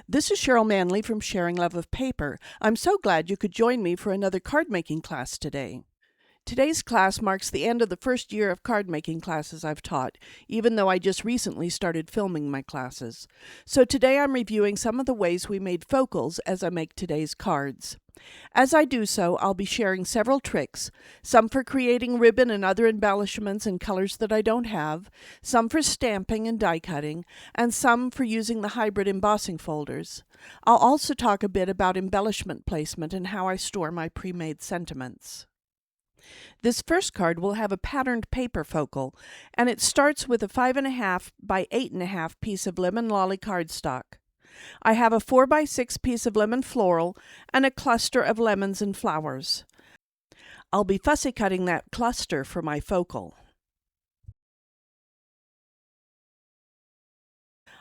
This is Cheryl Manley from Sharing Love of Paper. I'm so glad you could join me for another card making class today. Today's class marks the end of the first year of card making classes I've taught, even though I just recently started filming my classes. So today I'm reviewing some of the ways we made focals as I make today's cards. As I do so, I'll be sharing several tricks, some for creating ribbon and other embellishments in colors that I don't have, some for stamping and die cutting, and some for using the hybrid embossing folders. I'll also talk a bit about embellishment placement and how I store my pre-made sentiments. This first card will have a patterned paper focal, and it starts with a 5.5 by 8.5 piece of lemon lolly cardstock. I have a 4 by 6 piece of lemon floral and a cluster of lemons and flowers. I'll be fussy cutting that cluster for my focal.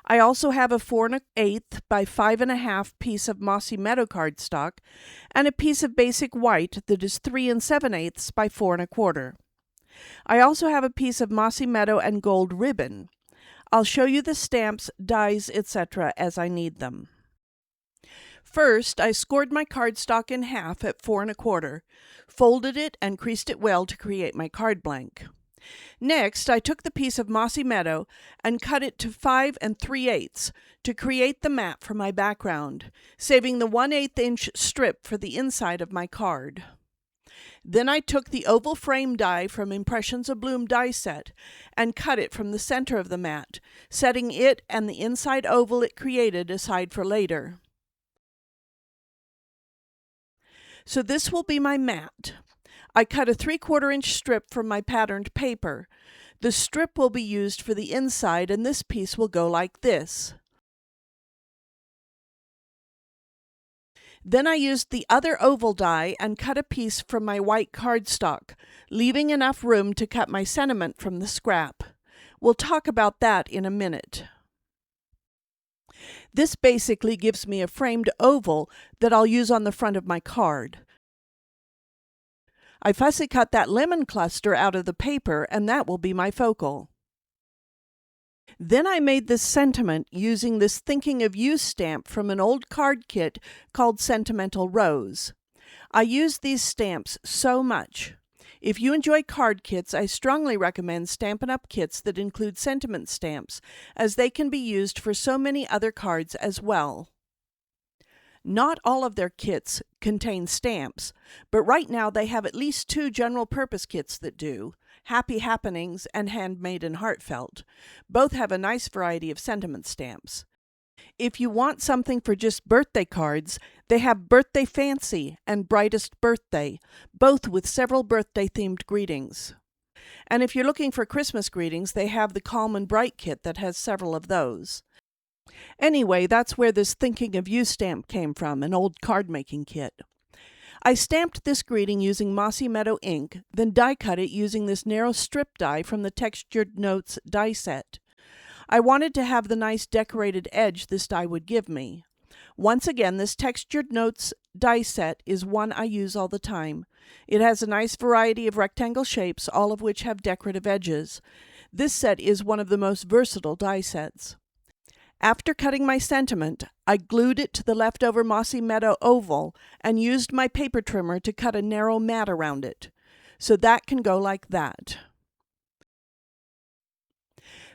I also have a 4.1/8 by 5.5 piece of mossy meadow cardstock and a piece of basic white that is 3 7/8 by 4 1/4. I also have a piece of mossy meadow and gold ribbon. I'll show you the stamps, dies, etc. as I need them. First, I scored my cardstock in half at 4 1/4, folded it and creased it well to create my card blank. Next, I took the piece of mossy meadow and cut it to 5 3/8 to create the mat for my background, saving the 1/8 inch strip for the inside of my card. Then I took the oval frame die from Impressions of Bloom die set and cut it from the center of the mat, setting it and the inside oval it created aside for later. So this will be my mat. I cut a 3/4 inch strip from my patterned paper. The strip will be used for the inside, and this piece will go like this. Then I used the other oval die and cut a piece from my white cardstock, leaving enough room to cut my sentiment from the scrap. We'll talk about that in a minute. This basically gives me a framed oval that I'll use on the front of my card. I fussy cut that lemon cluster out of the paper, and that will be my focal. Then I made this sentiment using this Thinking of You stamp from an old card kit called Sentimental Rose. I use these stamps so much. If you enjoy card kits, I strongly recommend Stampin' Up! Kits that include sentiment stamps, as they can be used for so many other cards as well. Not all of their kits contain stamps, but right now they have at least 2 general-purpose kits that do, Happy Happenings and Handmade and Heartfelt. Both have a nice variety of sentiment stamps. If you want something for just birthday cards, they have Birthday Fancy and Brightest Birthday, both with several birthday-themed greetings. And if you're looking for Christmas greetings, they have the Calm and Bright kit that has several of those. Anyway, that's where this Thinking of You stamp came from, an old card-making kit. I stamped this greeting using Mossy Meadow ink, then die cut it using this narrow strip die from the Textured Notes die set. I wanted to have the nice decorated edge this die would give me. Once again, this Textured Notes die set is one I use all the time. It has a nice variety of rectangle shapes, all of which have decorative edges. This set is one of the most versatile die sets. After cutting my sentiment, I glued it to the leftover Mossy Meadow oval and used my paper trimmer to cut a narrow mat around it. So that can go like that.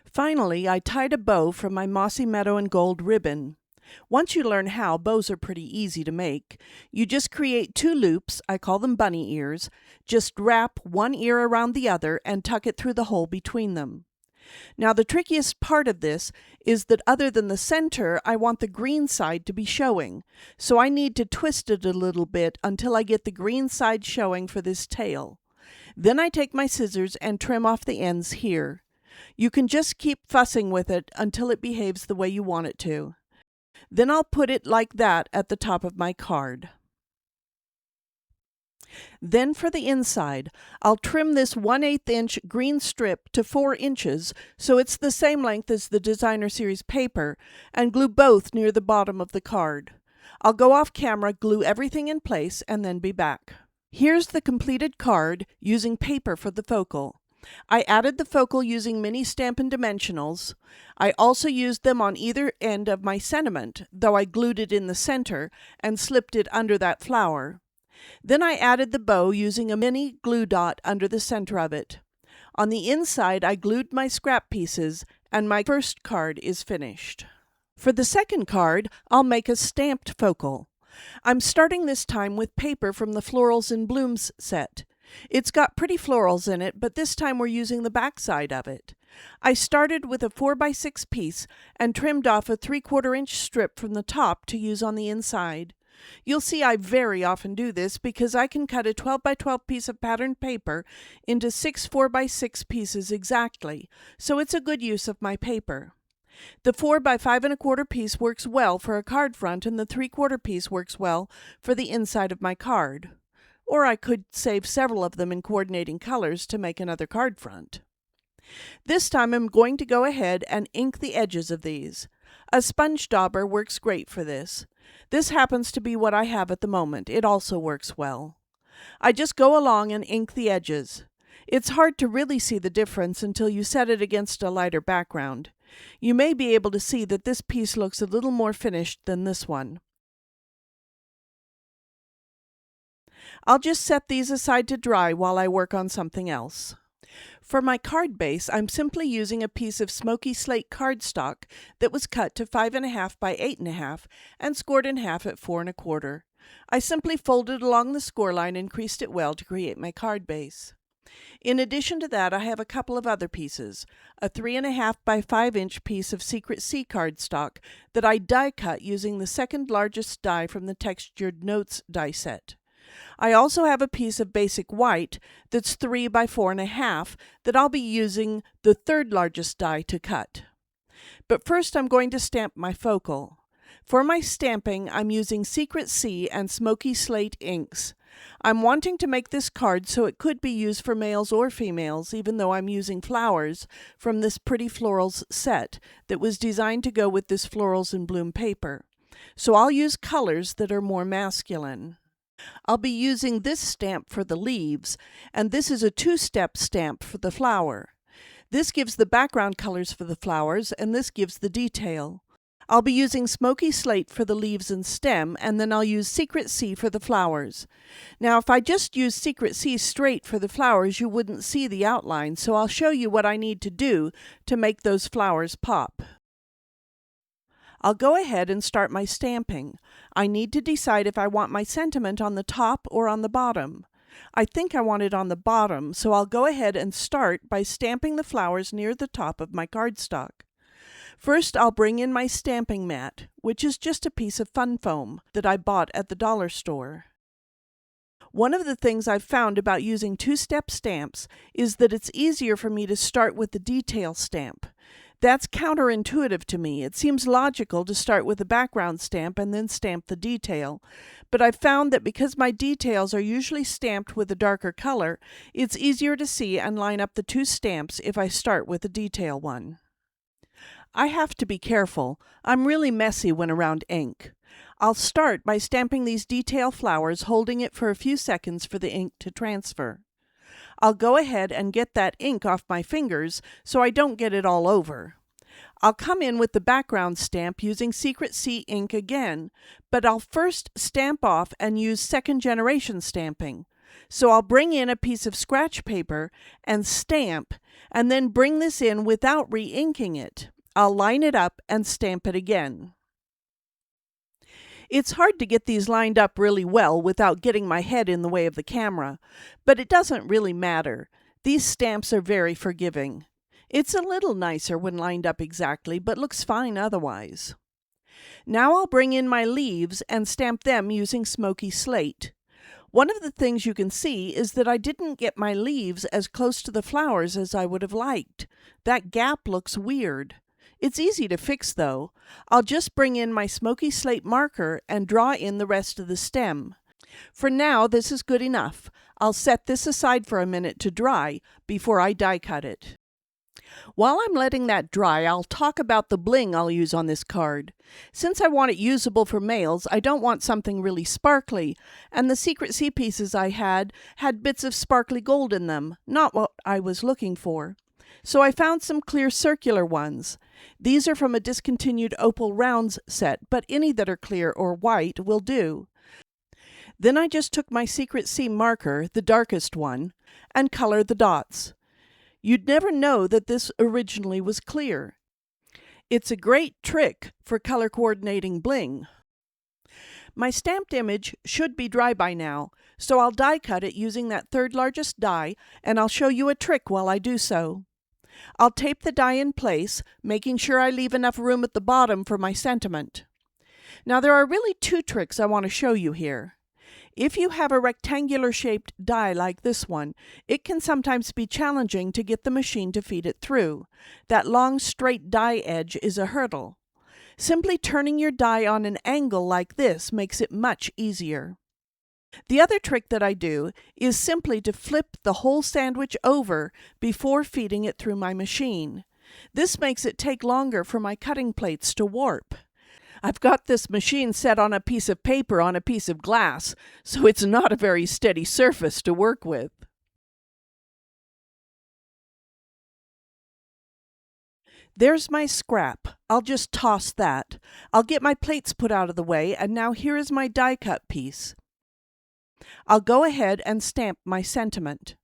Finally, I tied a bow from my Mossy Meadow and gold ribbon. Once you learn how, bows are pretty easy to make. You just create 2 loops, I call them bunny ears, just wrap one ear around the other and tuck it through the hole between them. Now the trickiest part of this is that other than the center, I want the green side to be showing, so I need to twist it a little bit until I get the green side showing for this tail. Then I take my scissors and trim off the ends here. You can just keep fussing with it until it behaves the way you want it to. Then I'll put it like that at the top of my card. Then for the inside, I'll trim this 1/8 inch green strip to 4 inches so it's the same length as the Designer Series paper, and glue both near the bottom of the card. I'll go off camera, glue everything in place, and then be back. Here's the completed card using paper for the focal. I added the focal using mini Stampin' Dimensionals. I also used them on either end of my sentiment, though I glued it in the center and slipped it under that flower. Then I added the bow using a mini glue dot under the center of it. On the inside, I glued my scrap pieces, and my first card is finished. For the second card, I'll make a stamped focal. I'm starting this time with paper from the Florals and Blooms set. It's got pretty florals in it, but this time we're using the back side of it. I started with a 4x6 piece and trimmed off a 3/4 inch strip from the top to use on the inside. You'll see I very often do this because I can cut a 12x12 piece of patterned paper into 6 4x6 pieces exactly, so it's a good use of my paper. The 4x5 1/4 piece works well for a card front, and the 3/4 piece works well for the inside of my card. Or I could save several of them in coordinating colors to make another card front. This time I'm going to go ahead and ink the edges of these. A sponge dauber works great for this. This happens to be what I have at the moment. It also works well. I just go along and ink the edges. It's hard to really see the difference until you set it against a lighter background. You may be able to see that this piece looks a little more finished than this one. I'll just set these aside to dry while I work on something else. For my card base, I'm simply using a piece of smoky slate cardstock that was cut to 5.5 by 8.5 and scored in half at 4.25. I simply folded along the score line and creased it well to create my card base. In addition to that, I have a couple of other pieces. A 3.5 by 5 inch piece of Secret C cardstock that I die cut using the second largest die from the Textured Notes die set. I also have a piece of basic white that's 3 by 4.5 that I'll be using the third largest die to cut. But first I'm going to stamp my focal. For my stamping, I'm using Secret C and Smoky Slate inks. I'm wanting to make this card so it could be used for males or females, even though I'm using flowers from this Pretty Florals set that was designed to go with this Florals and Bloom paper. So I'll use colors that are more masculine. I'll be using this stamp for the leaves, and this is a 2-step stamp for the flower. This gives the background colors for the flowers, and this gives the detail. I'll be using Smoky Slate for the leaves and stem, and then I'll use Secret C for the flowers. Now, if I just use Secret C straight for the flowers, you wouldn't see the outline, so I'll show you what I need to do to make those flowers pop. I'll go ahead and start my stamping. I need to decide if I want my sentiment on the top or on the bottom. I think I want it on the bottom, so I'll go ahead and start by stamping the flowers near the top of my cardstock. First, I'll bring in my stamping mat, which is just a piece of fun foam that I bought at the dollar store. One of the things I've found about using 2-step stamps is that it's easier for me to start with the detail stamp. That's counterintuitive to me. It seems logical to start with the background stamp and then stamp the detail. But I've found that because my details are usually stamped with a darker color, it's easier to see and line up the 2 stamps if I start with the detail one. I have to be careful. I'm really messy when around ink. I'll start by stamping these detail flowers, holding it for a few seconds for the ink to transfer. I'll go ahead and get that ink off my fingers so I don't get it all over. I'll come in with the background stamp using Secret C ink again, but I'll first stamp off and use second generation stamping. So I'll bring in a piece of scratch paper and stamp, and then bring this in without re-inking it. I'll line it up and stamp it again. It's hard to get these lined up really well without getting my head in the way of the camera, but it doesn't really matter. These stamps are very forgiving. It's a little nicer when lined up exactly, but looks fine otherwise. Now I'll bring in my leaves and stamp them using Smoky Slate. One of the things you can see is that I didn't get my leaves as close to the flowers as I would have liked. That gap looks weird. It's easy to fix though. I'll just bring in my Smoky Slate marker and draw in the rest of the stem. For now, this is good enough. I'll set this aside for a minute to dry before I die cut it. While I'm letting that dry, I'll talk about the bling I'll use on this card. Since I want it usable for males, I don't want something really sparkly, and the Secret C pieces I had bits of sparkly gold in them, not what I was looking for. So I found some clear circular ones. These are from a discontinued Opal Rounds set, but any that are clear or white will do. Then I just took my Secret C marker, the darkest one, and colored the dots. You'd never know that this originally was clear. It's a great trick for color coordinating bling. My stamped image should be dry by now, so I'll die cut it using that third largest die, and I'll show you a trick while I do so. I'll tape the die in place, making sure I leave enough room at the bottom for my sentiment. Now there are really two tricks I want to show you here. If you have a rectangular-shaped die like this one, it can sometimes be challenging to get the machine to feed it through. That long, straight die edge is a hurdle. Simply turning your die on an angle like this makes it much easier. The other trick that I do is simply to flip the whole sandwich over before feeding it through my machine. This makes it take longer for my cutting plates to warp. I've got this machine set on a piece of paper on a piece of glass, so it's not a very steady surface to work with. There's my scrap. I'll just toss that. I'll get my plates put out of the way, and now here is my die cut piece. I'll go ahead and stamp my sentiment.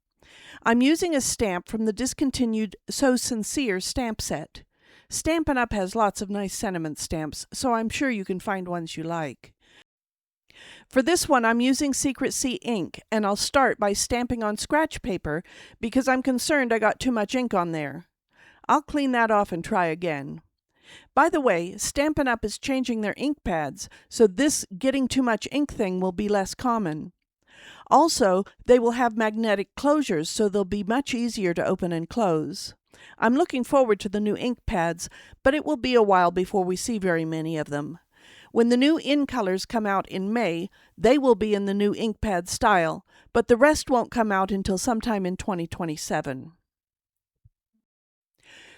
I'm using a stamp from the discontinued So Sincere stamp set. Stampin' Up! Has lots of nice sentiment stamps, so I'm sure you can find ones you like. For this one, I'm using Secret C ink, and I'll start by stamping on scratch paper because I'm concerned I got too much ink on there. I'll clean that off and try again. By the way, Stampin' Up! Is changing their ink pads, so this getting too much ink thing will be less common. Also, they will have magnetic closures, so they'll be much easier to open and close. I'm looking forward to the new ink pads, but it will be a while before we see very many of them. When the new in colors come out in May, they will be in the new ink pad style, but the rest won't come out until sometime in 2027.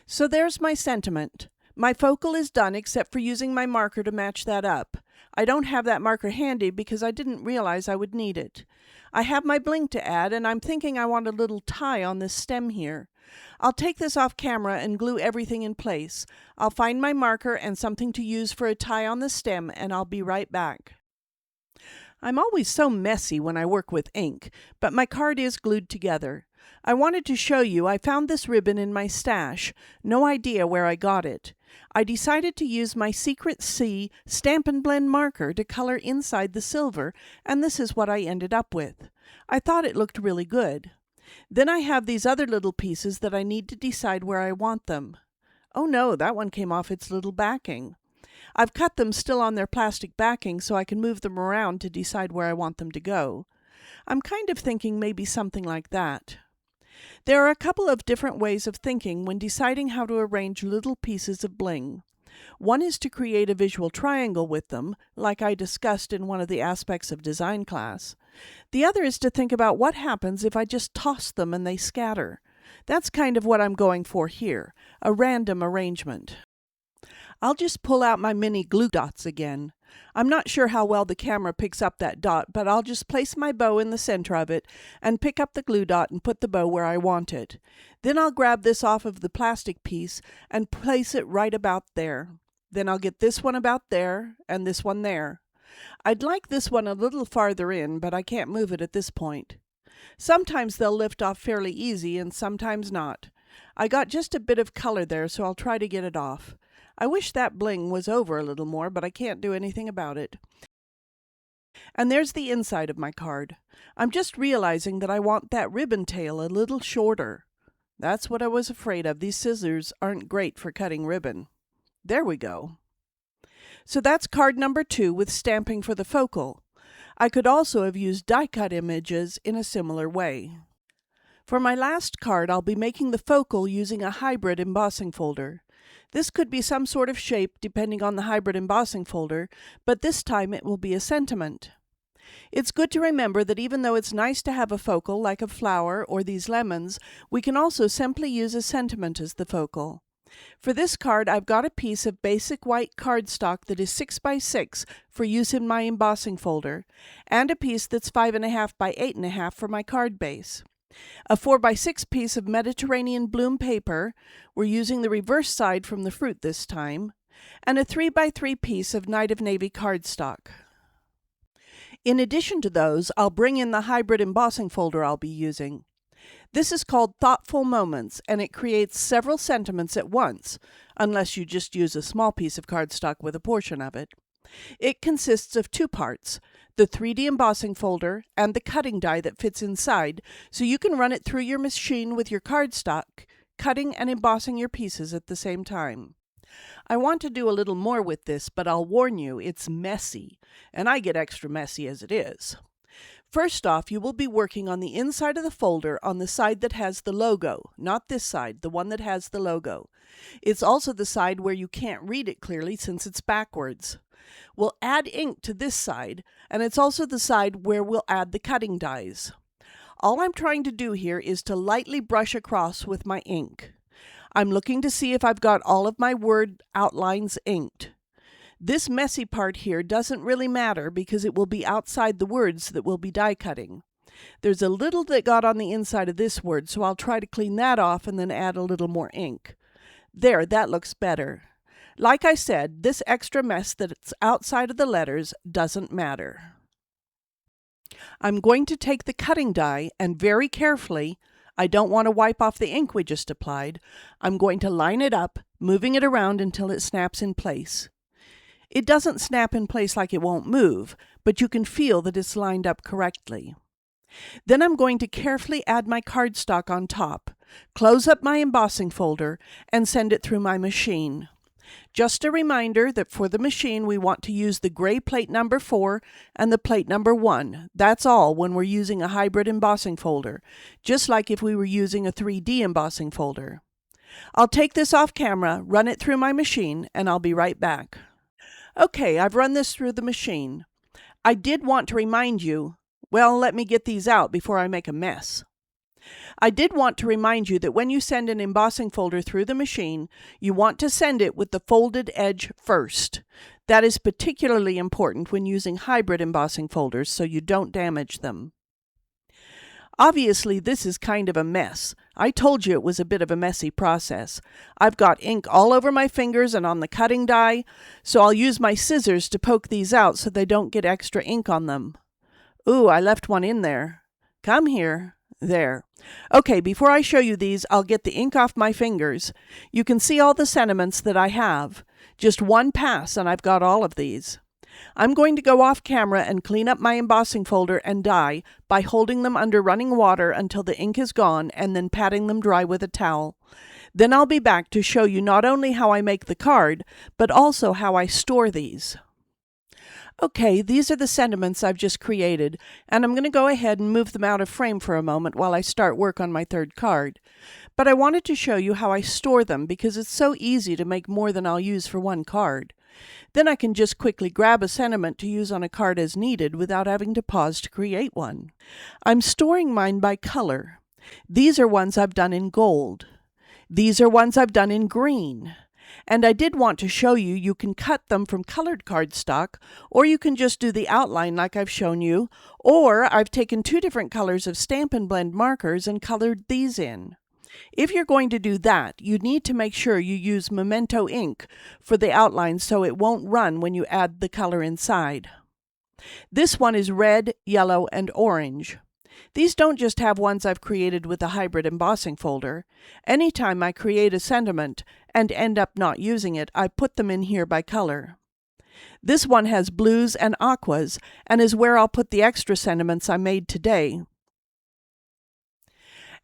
So there's my sentiment. My focal is done except for using my marker to match that up. I don't have that marker handy because I didn't realize I would need it. I have my bling to add, and I'm thinking I want a little tie on this stem here. I'll take this off camera and glue everything in place. I'll find my marker and something to use for a tie on the stem, and I'll be right back. I'm always so messy when I work with ink, but my card is glued together. I wanted to show you I found this ribbon in my stash. No idea where I got it. I decided to use my Secret C Stampin' Blend marker to color inside the silver, and this is what I ended up with. I thought it looked really good. Then I have these other little pieces that I need to decide where I want them. Oh no, that one came off its little backing. I've cut them still on their plastic backing so I can move them around to decide where I want them to go. I'm kind of thinking maybe something like that. There are a couple of different ways of thinking when deciding how to arrange little pieces of bling. One is to create a visual triangle with them, like I discussed in one of the aspects of design class. The other is to think about what happens if I just toss them and they scatter. That's kind of what I'm going for here, a random arrangement. I'll just pull out my mini glue dots again. I'm not sure how well the camera picks up that dot, but I'll just place my bow in the center of it and pick up the glue dot and put the bow where I want it. Then I'll grab this off of the plastic piece and place it right about there. Then I'll get this one about there and this one there. I'd like this one a little farther in, but I can't move it at this point. Sometimes they'll lift off fairly easy and sometimes not. I got just a bit of color there, so I'll try to get it off. I wish that bling was over a little more, but I can't do anything about it. And there's the inside of my card. I'm just realizing that I want that ribbon tail a little shorter. That's what I was afraid of. These scissors aren't great for cutting ribbon. There we go. So that's card number 2 with stamping for the focal. I could also have used die-cut images in a similar way. For my last card, I'll be making the focal using a Hybrid Embossing Folder. This could be some sort of shape depending on the Hybrid Embossing Folder, but this time it will be a sentiment. It's good to remember that even though it's nice to have a focal like a flower or these lemons, we can also simply use a sentiment as the focal. For this card, I've got a piece of basic white cardstock that is 6 by 6 for use in my embossing folder, and a piece that's 5.5 by 8.5 for my card base. A 4 by 6 piece of Mediterranean bloom paper, we're using the reverse side from the fruit this time, and a 3 by 3 piece of Night of Navy cardstock. In addition to those, I'll bring in the hybrid embossing folder I'll be using. This is called Thoughtful Moments, and it creates several sentiments at once, unless you just use a small piece of cardstock with a portion of it. It consists of 2 parts, the 3D embossing folder and the cutting die that fits inside, so you can run it through your machine with your cardstock, cutting and embossing your pieces at the same time. I want to do a little more with this, but I'll warn you, it's messy, and I get extra messy as it is. First off, you will be working on the inside of the folder on the side that has the logo, not this side, the one that has the logo. It's also the side where you can't read it clearly since it's backwards. We'll add ink to this side, and it's also the side where we'll add the cutting dies. All I'm trying to do here is to lightly brush across with my ink. I'm looking to see if I've got all of my word outlines inked. This messy part here doesn't really matter because it will be outside the words that we'll be die cutting. There's a little that got on the inside of this word, so I'll try to clean that off and then add a little more ink. There, that looks better. Like I said, this extra mess that's outside of the letters doesn't matter. I'm going to take the cutting die and very carefully, I don't want to wipe off the ink we just applied, I'm going to line it up, moving it around until it snaps in place. It doesn't snap in place like it won't move, but you can feel that it's lined up correctly. Then I'm going to carefully add my cardstock on top, close up my embossing folder, and send it through my machine. Just a reminder that for the machine we want to use the gray plate number 4 and the plate number 1. That's all when we're using a hybrid embossing folder, just like if we were using a 3D embossing folder. I'll take this off camera, run it through my machine, and I'll be right back. Okay, I've run this through the machine. I did want to remind you, well, let me get these out before I make a mess. I did want to remind you that when you send an embossing folder through the machine, you want to send it with the folded edge first. That is particularly important when using hybrid embossing folders so you don't damage them. Obviously, this is kind of a mess. I told you it was a bit of a messy process. I've got ink all over my fingers and on the cutting die, so I'll use my scissors to poke these out so they don't get extra ink on them. Ooh, I left one in there. Come here. There. Okay, before I show you these, I'll get the ink off my fingers. You can see all the sentiments that I have. Just one pass and I've got all of these. I'm going to go off camera and clean up my embossing folder and die by holding them under running water until the ink is gone and then patting them dry with a towel. Then I'll be back to show you not only how I make the card, but also how I store these. Okay, these are the sentiments I've just created, and I'm going to go ahead and move them out of frame for a moment while I start work on my third card. But I wanted to show you how I store them because it's so easy to make more than I'll use for one card. Then I can just quickly grab a sentiment to use on a card as needed without having to pause to create one. I'm storing mine by color. These are ones I've done in gold. These are ones I've done in green. And I did want to show you you can cut them from colored cardstock, or you can just do the outline like I've shown you, or I've taken 2 different colors of Stampin' Blend markers and colored these in. If you're going to do that, you need to make sure you use Memento ink for the outline so it won't run when you add the color inside. This one is red, yellow, and orange. These don't just have ones I've created with a hybrid embossing folder. Anytime I create a sentiment and end up not using it, I put them in here by color. This one has blues and aquas and is where I'll put the extra sentiments I made today.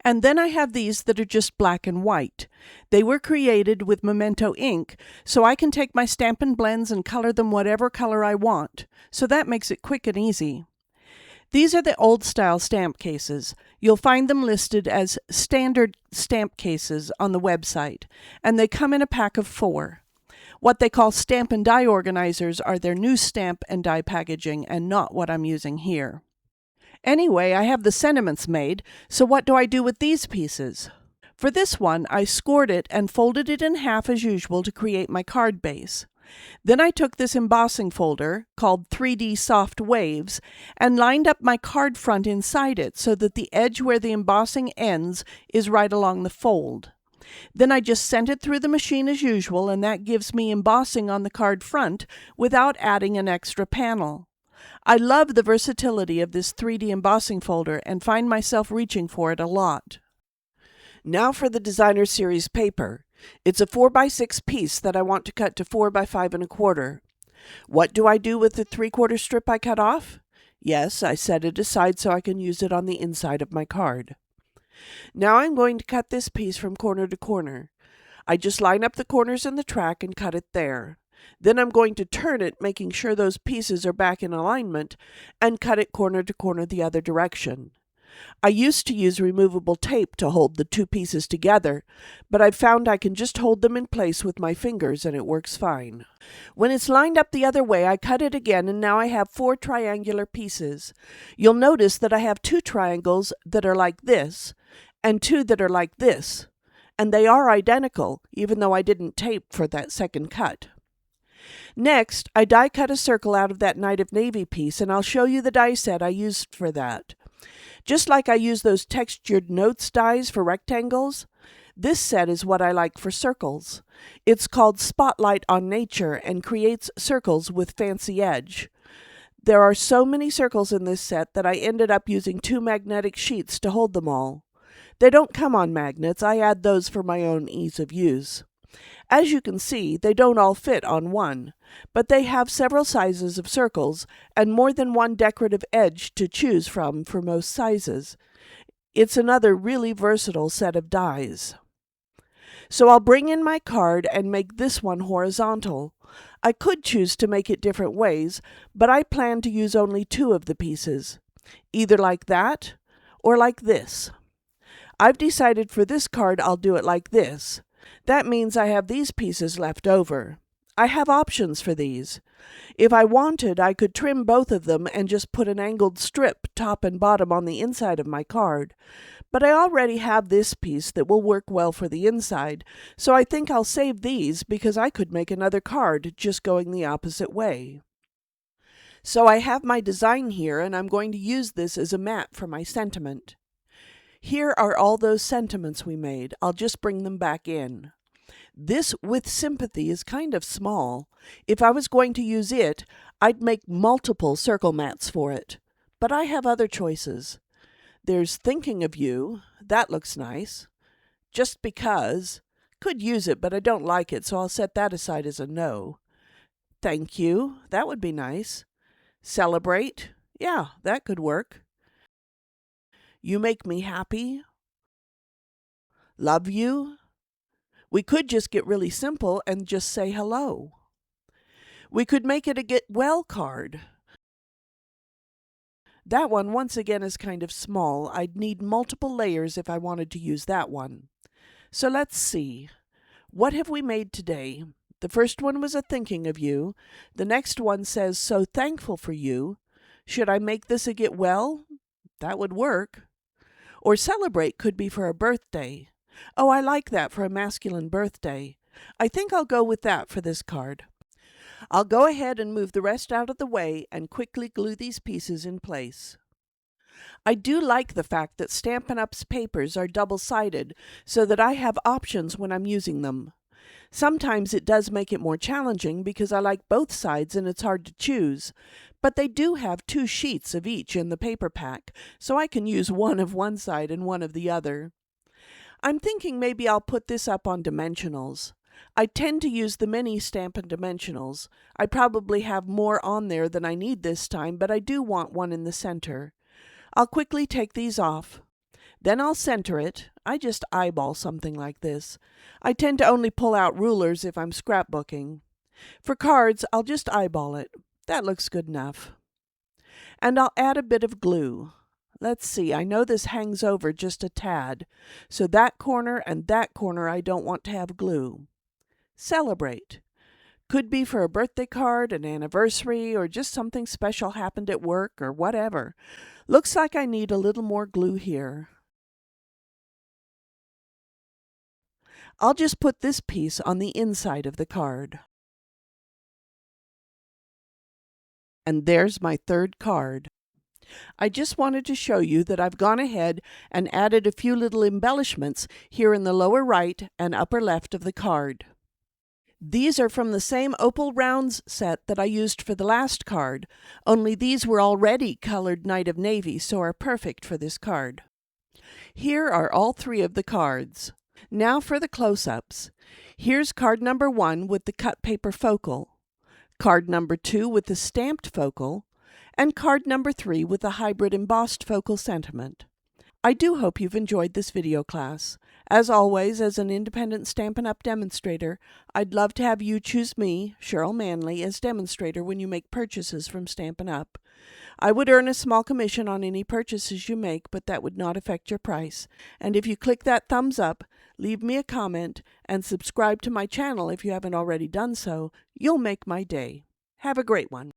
And then I have these that are just black and white. They were created with Memento ink, so I can take my Stampin' Blends and color them whatever color I want. So that makes it quick and easy. These are the old-style stamp cases. You'll find them listed as standard stamp cases on the website, and they come in a pack of 4. What they call stamp and die organizers are their new stamp and die packaging and not what I'm using here. Anyway, I have the sentiments made, so what do I do with these pieces? For this one, I scored it and folded it in half as usual to create my card base. Then I took this embossing folder, called 3D Soft Waves, and lined up my card front inside it so that the edge where the embossing ends is right along the fold. Then I just sent it through the machine as usual, and that gives me embossing on the card front without adding an extra panel. I love the versatility of this 3D embossing folder and find myself reaching for it a lot. Now for the Designer Series paper. It's a 4x6 piece that I want to cut to 4x5 1/4. What do I do with the 3/4 strip I cut off? Yes, I set it aside so I can use it on the inside of my card. Now I'm going to cut this piece from corner to corner. I just line up the corners in the track and cut it there. Then I'm going to turn it, making sure those pieces are back in alignment, and cut it corner to corner the other direction. I used to use removable tape to hold the two pieces together, but I've found I can just hold them in place with my fingers and it works fine. When it's lined up the other way, I cut it again and now I have 4 triangular pieces. You'll notice that I have 2 triangles that are like this and 2 that are like this, and they are identical even though I didn't tape for that second cut. Next, I die cut a circle out of that Night of Navy piece, and I'll show you the die set I used for that. Just like I use those textured notes dies for rectangles, this set is what I like for circles. It's called Spotlight on Nature and creates circles with fancy edge. There are so many circles in this set that I ended up using 2 magnetic sheets to hold them all. They don't come on magnets, I add those for my own ease of use. As you can see, they don't all fit on one, but they have several sizes of circles and more than one decorative edge to choose from for most sizes. It's another really versatile set of dies. So I'll bring in my card and make this one horizontal. I could choose to make it different ways, but I plan to use only 2 of the pieces, either like that or like this. I've decided for this card I'll do it like this. That means I have these pieces left over. I have options for these. If I wanted, I could trim both of them and just put an angled strip top and bottom on the inside of my card. But I already have this piece that will work well for the inside, so I think I'll save these because I could make another card just going the opposite way. So I have my design here, and I'm going to use this as a mat for my sentiment. Here are all those sentiments we made. I'll just bring them back in. This with sympathy is kind of small. If I was going to use it, I'd make multiple circle mats for it. But I have other choices. There's thinking of you. That looks nice. Just because. Could use it, but I don't like it, so I'll set that aside as a no. Thank you. That would be nice. Celebrate. Yeah, that could work. You make me happy. Love you. We could just get really simple and just say hello. We could make it a get well card. That one, once again, is kind of small. I'd need multiple layers if I wanted to use that one. So let's see. What have we made today? The first one was a thinking of you. The next one says, so thankful for you. Should I make this a get well? That would work. Or celebrate could be for a birthday. Oh, I like that for a masculine birthday. I think I'll go with that for this card. I'll go ahead and move the rest out of the way and quickly glue these pieces in place. I do like the fact that Stampin' Up's papers are double-sided so that I have options when I'm using them. Sometimes it does make it more challenging because I like both sides and it's hard to choose, but they do have 2 sheets of each in the paper pack, so I can use one of one side and one of the other. I'm thinking maybe I'll put this up on dimensionals. I tend to use the mini Stampin' Dimensionals. I probably have more on there than I need this time, but I do want one in the center. I'll quickly take these off. Then I'll center it. I just eyeball something like this. I tend to only pull out rulers if I'm scrapbooking. For cards, I'll just eyeball it. That looks good enough. And I'll add a bit of glue. Let's see, I know this hangs over just a tad, so that corner and that corner I don't want to have glue. Celebrate. Could be for a birthday card, an anniversary, or just something special happened at work or whatever. Looks like I need a little more glue here. I'll just put this piece on the inside of the card. And there's my third card. I just wanted to show you that I've gone ahead and added a few little embellishments here in the lower right and upper left of the card. These are from the same opal rounds set that I used for the last card, only these were already colored Night of Navy, so are perfect for this card. Here are all three of the cards. Now for the close-ups. Here's card number 1 with the cut paper focal, card number 2 with the stamped focal, and card number 3 with the hybrid embossed focal sentiment. I do hope you've enjoyed this video class. As always, as an independent Stampin' Up! Demonstrator, I'd love to have you choose me, Cheryl Manley, as demonstrator when you make purchases from Stampin' Up! I would earn a small commission on any purchases you make, but that would not affect your price. And if you click that thumbs up, leave me a comment, and subscribe to my channel if you haven't already done so, you'll make my day. Have a great one.